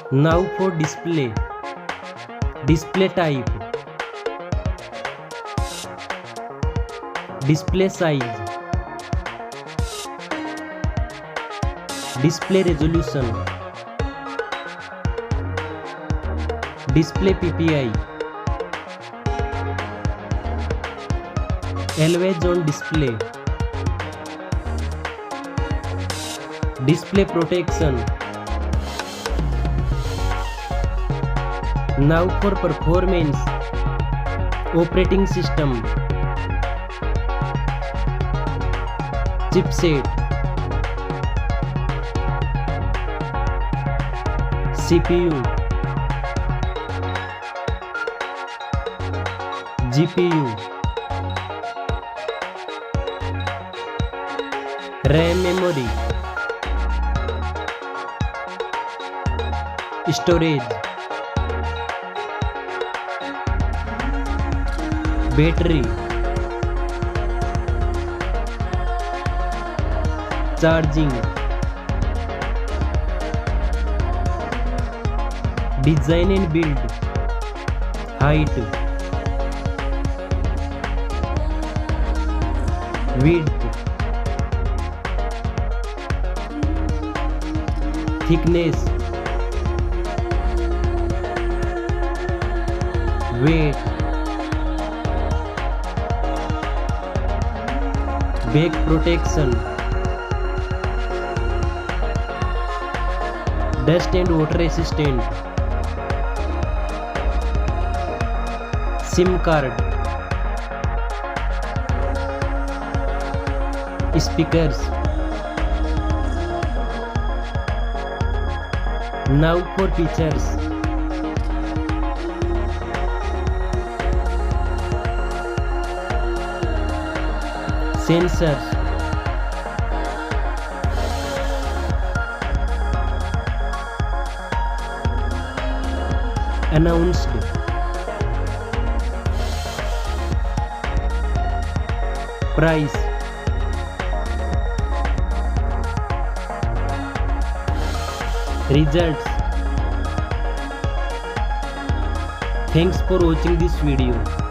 Now for display. Display type. Display size. Display resolution. Display PPI. Always on display. Display protection. Now for performance. Operating system. Chipset. CPU. GPU. RAM memory. Storage. Battery. Charging. Design and build. Height. Width. Thickness. Weight. Back protection. Dust and water resistant. SIM card. Speakers. Now for features. Sensors. Announced. Price. Results. Thanks for watching this video.